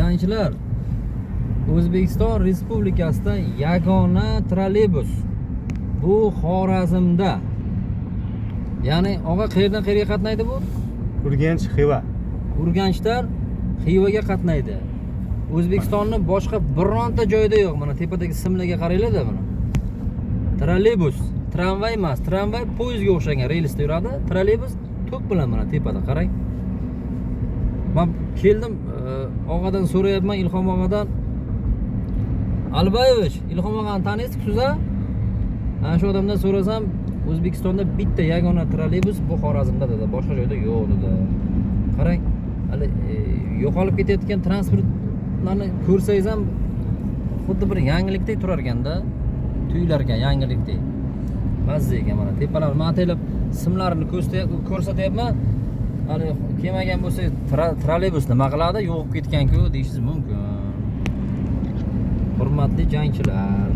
Jangchilar, O'zbekiston Respublikasida yagona trolleybus bu Xorazmda. Ya'ni og'a qayerdan qayerga qatnaydi bu? Urganch, Xiva. Urganchdan Xivaga qatnaydi. O'zbekistonning boshqa bironta joyida yo'q. Mana tepadagi simlarga qaranglar-da mana. Trolleybus, tramvay emas, tramvay poyezdga o'xshagan relsda yuradi. Trolleybus tok bilan mana tepada qarang. Men keldim, og'adan so'rayapman, Ilhom og'adan. Albayevich, Ilhom og'ani taniysiz-ku-siz-a? Ana shu odamdan so'rasam, O'zbekistonda bitta yagona trolleybus bu Xorazmda dedi, boshqa joyda yo'q dedi. Qarang, hali yo'qolib ketayotgan transportlarni ko'rsangiz ham xuddi bir yangilikdek turar ekanda, tuyular ekan yangilikdek. Mazza ekan mana tepalar mataylab simlarini ko'rsatyapman. Hali kelmagan bo'lsa, trolleybus nima qiladi? Yo'qib ketgan-ku deyishingiz mumkin. Hurmatli jangchilar,